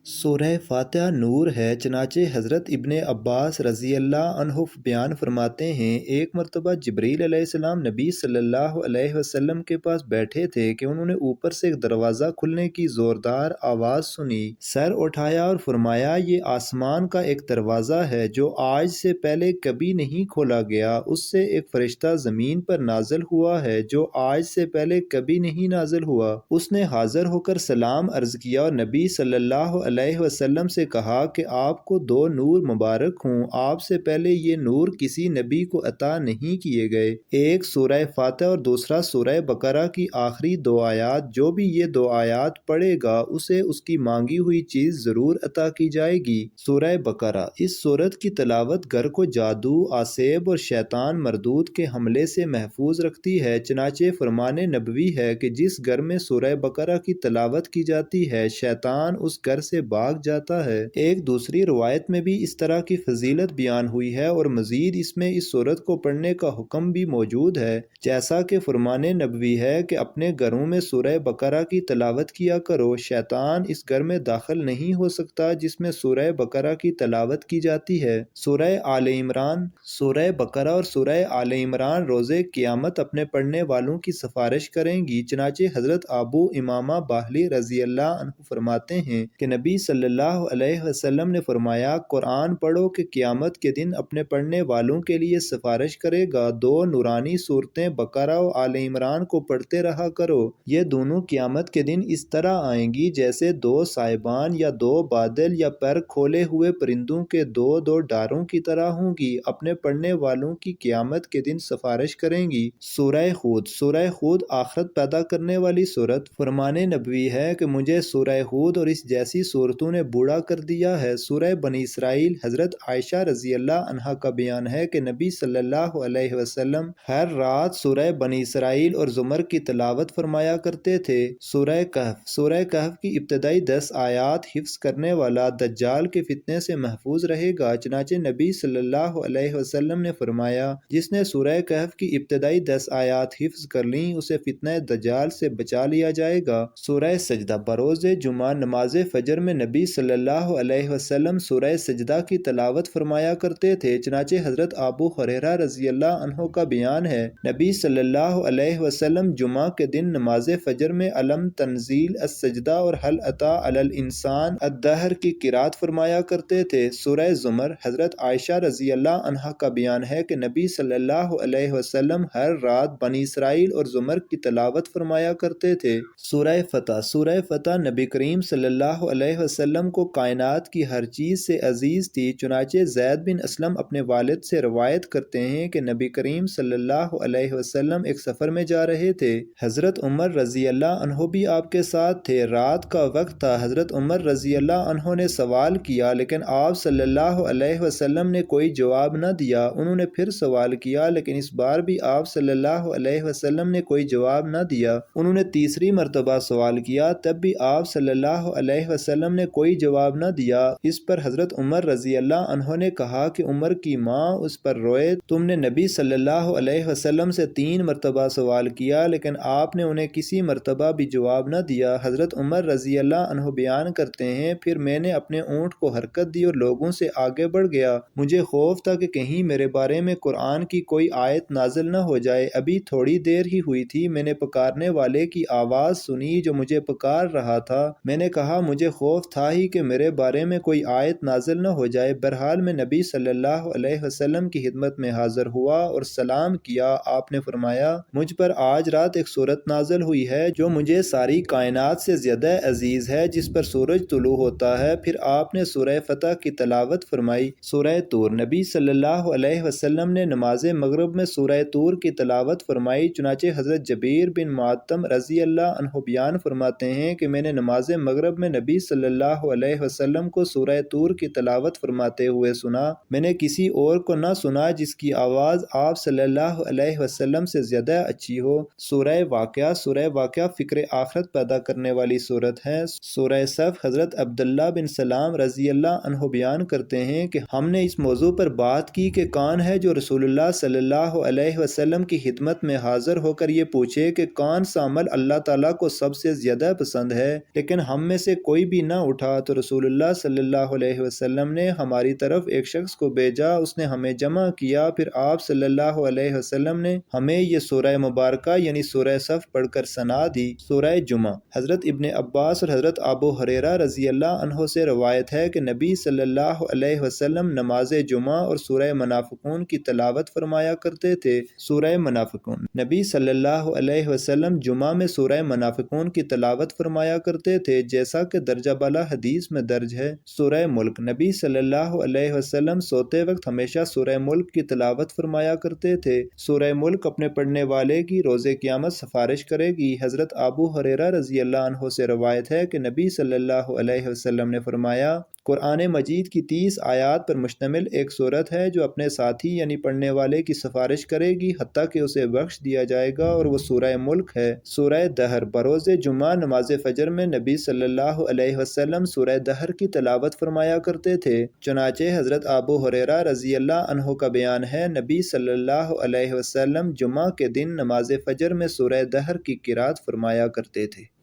سورہ فاتحہ نور ہے، چنانچہ حضرت ابن عباس رضی اللہ عنہ بیان فرماتے ہیں، ایک مرتبہ جبریل علیہ السلام نبی صلی اللہ علیہ وسلم کے پاس بیٹھے تھے کہ انہوں نے اوپر سے ایک دروازہ کھلنے کی زوردار آواز سنی۔ سر اٹھایا اور فرمایا، یہ آسمان کا ایک دروازہ ہے جو آج سے پہلے کبھی نہیں کھولا گیا، اس سے ایک فرشتہ زمین پر نازل ہوا ہے جو آج سے پہلے کبھی نہیں نازل ہوا۔ اس نے حاضر ہو کر سلام عرض کیا اور نبی صلی اللہ علیہ وسلم سے کہا کہ آپ کو دو نور مبارک ہوں، آپ سے پہلے یہ نور کسی نبی کو عطا نہیں کیے گئے، ایک سورہ فاتحہ اور دوسرا سورہ بقرہ کی آخری دو آیات، جو بھی یہ دو آیات پڑھے گا اسے اس کی مانگی ہوئی چیز ضرور عطا کی جائے گی۔ سورہ بقرہ۔ اس سورت کی تلاوت گھر کو جادو، عصیب اور شیطان مردود کے حملے سے محفوظ رکھتی ہے، چنانچہ فرمان نبوی ہے کہ جس گھر میں سورہ بقرہ کی تلاوت کی جاتی ہے شیطان اس گھر سے بھاگ جاتا ہے۔ ایک دوسری روایت میں بھی اس طرح کی فضیلت بیان ہوئی ہے اور مزید اس میں اس سورت کو پڑھنے کا حکم بھی موجود ہے، جیسا کہ فرمان نبوی ہے کہ اپنے گھروں میں سورہ بقرہ کی تلاوت کیا کرو، شیطان اس گھر میں داخل نہیں ہو سکتا جس میں سورہ بقرہ کی تلاوت کی جاتی ہے۔ سورہ آل عمران۔ سورہ بقرہ اور سورہ آل عمران روز قیامت اپنے پڑھنے والوں کی سفارش کریں گی، چنانچہ حضرت ابو امامہ باہلی رضی اللہ عنہ فرماتے ہیں کہ نبی صلی اللہ علیہ وسلم نے فرمایا، قرآن پڑھو کہ قیامت کے دن اپنے پڑھنے والوں کے لیے سفارش کرے گا۔ دو نورانی صورتیں بقرہ و آل عمران کو پڑھتے رہا کرو، یہ دونوں قیامت کے دن اس طرح آئیں گی جیسے دو صاحبان یا دو بادل یا پر کھولے ہوئے پرندوں کے دو دو ڈاروں کی طرح ہوں گی، اپنے پڑھنے والوں کی قیامت کے دن سفارش کریں گی۔ سورہ ہود۔ سورہ ہود آخرت پیدا کرنے والی سورت۔ فرمان نبوی ہے کہ مجھے سورہ ہود اور اس جیسی سورتوں نے بوڑھا کر دیا ہے۔ سورہ بنی اسرائیل۔ حضرت عائشہ رضی اللہ عنہا کا بیان ہے کہ نبی صلی اللہ علیہ وسلم ہر رات سورہ بنی اسرائیل اور زمر کی تلاوت فرمایا کرتے تھے۔ سورہ کہف۔ سورہ کہف کی ابتدائی 10 آیات حفظ کرنے والا دجال کے فتنے سے محفوظ رہے گا، چنانچہ نبی صلی اللہ علیہ وسلم نے فرمایا، جس نے سورہ کہف کی ابتدائی 10 آیات حفظ کر لیں اسے فتنہ دجال سے بچا لیا جائے گا۔ سورہ سجدہ۔ بروز جمعہ نماز فجر میں نبی صلی اللہ علیہ وسلم سورہ سجدہ کی تلاوت فرمایا کرتے تھے، چنانچہ حضرت ابو ہریرہ رضی اللہ عنہ کا بیان ہے، نبی صلی اللہ علیہ وسلم جمعہ کے دن نماز فجر میں علم تنزیل السجدہ اور حل اتی علی الانسان الدہر کی قرات فرمایا کرتے تھے۔ سورہ زمر۔ حضرت عائشہ رضی اللہ عنہا کا بیان ہے کہ نبی صلی اللہ علیہ وسلم ہر رات بنی اسرائیل اور زمر کی تلاوت فرمایا کرتے تھے۔ سورہ فتح۔ سورہ فتح نبی کریم صلی اللہ علیہ وسلم کو کائنات کی ہر چیز سے عزیز تھی، چنانچہ زید بن اسلم اپنے والد سے روایت کرتے ہیں کہ نبی کریم صلی اللہ علیہ وسلم ایک سفر میں جا رہے تھے، حضرت عمر رضی اللہ عنہ بھی آپ کے ساتھ تھے، رات کا وقت تھا، حضرت عمر رضی اللہ عنہ نے سوال کیا لیکن آپ صلی اللہ علیہ وسلم نے کوئی جواب نہ دیا، انہوں نے پھر سوال کیا لیکن اس بار بھی آپ صلی اللہ علیہ وسلم نے کوئی جواب نہ دیا، انہوں نے تیسری مرتبہ سوال کیا، تب بھی آپ صلی اللہ علیہ وسلم نے کوئی جواب نہ دیا، اس پر حضرت عمر رضی اللہ عنہ نے کہا کہ عمر کی ماں اس پر روئے، تم نے نبی صلی اللہ علیہ وسلم سے 3 مرتبہ سوال کیا لیکن آپ نے انہیں کسی مرتبہ بھی جواب نہ دیا۔ حضرت عمر رضی اللہ عنہ بیان کرتے ہیں، پھر میں نے اپنے اونٹ کو حرکت دی اور لوگوں سے آگے بڑھ گیا، مجھے خوف تھا کہ کہیں میرے بارے میں قرآن کی کوئی آیت نازل نہ ہو جائے، ابھی تھوڑی دیر ہی ہوئی تھی، میں نے پکارنے والے کی آواز سنی جو مجھے پکار رہا تھا، میں نے کہا مجھے خوف تھا ہی کہ میرے بارے میں کوئی آیت نازل نہ ہو جائے، بہرحال میں نبی صلی اللہ علیہ وسلم کی خدمت میں حاضر ہوا اور سلام کیا، آپ نے فرمایا، مجھ پر آج رات ایک سورت نازل ہوئی ہے جو مجھے ساری کائنات سے زیادہ عزیز ہے، جس پر سورج طلوع ہوتا ہے، پھر آپ نے سورہ فتح کی تلاوت فرمائی۔ سورہ طور۔ نبی صلی اللہ علیہ وسلم نے نماز مغرب میں سورہ طور کی تلاوت فرمائی، چنانچہ حضرت جبیر بن معطم رضی اللہ عنہ بیان فرماتے ہیں کہ میں نے نماز مغرب میں نبی صلی اللہ علیہ وسلم کو سورہ طور کی تلاوت فرماتے ہوئے سنا، میں نے کسی اور کو نہ سنا جس کی آواز آپ صلی اللہ علیہ وسلم سے زیادہ اچھی ہو۔ سورہ واقعہ۔ سورہ واقعہ فکر آخرت پیدا کرنے والی سورت ہے۔ سورہ صف۔ حضرت عبداللہ بن سلام رضی اللہ عنہ بیان کرتے ہیں کہ ہم نے اس موضوع پر بات کی کہ کون ہے جو رسول اللہ صلی اللہ علیہ وسلم کی خدمت میں حاضر ہو کر یہ پوچھے کہ کون سا عمل اللہ تعالیٰ کو سب سے زیادہ پسند ہے، لیکن ہم میں سے کوئی بھی نہ اٹھا تو رسول اللہ صلی اللہ علیہ وسلم نے ہماری طرف ایک شخص کو بھیجا، اس نے ہمیں جمع کیا، پھر آپ صلی اللہ علیہ وسلم نے ہمیں یہ سورہ مبارکہ یعنی سورہ صف پڑھ کر سنا دی، سورہ جمعہ۔ حضرت ابن عباس اور حضرت ابو ہریرہ رضی اللہ عنہ سے روایت ہے کہ نبی صلی اللہ علیہ وسلم نماز جمعہ اور سورہ منافقون کی تلاوت فرمایا کرتے تھے۔ سورہ منافقون، نبی صلی اللہ علیہ وسلم جمعہ میں سورہ منافقون کی تلاوت فرمایا کرتے تھے، جیسا کہ درجہ بالا حدیث میں درج ہے۔ سورہ ملک، نبی صلی اللہ علیہ وسلم سوتے وقت ہمیشہ سورہ ملک کی تلاوت فرمایا کرتے تھے۔ سورہ ملک اپنے پڑھنے والے کی روز قیامت سفارش کرے گی۔ حضرت ابو ہریرہ رضی اللہ عنہ سے روایت ہے کہ نبی صلی اللہ علیہ وسلم نے فرمایا، قرآن مجید کی 30 آیات پر مشتمل ایک سورت ہے جو اپنے ساتھی یعنی پڑھنے والے کی سفارش کرے گی حتیٰ کہ اسے بخش دیا جائے گا، اور وہ سورہ ملک ہے۔ سورہ دہر، بروز جمعہ نماز فجر میں نبی صلی اللہ علیہ وسلم سورہ دہر کی تلاوت فرمایا کرتے تھے۔ چنانچہ حضرت ابو ہریرہ رضی اللہ عنہ کا بیان ہے، نبی صلی اللہ علیہ وسلم جمعہ کے دن نماز فجر میں سورہ دہر کی قرات فرمایا کرتے تھے۔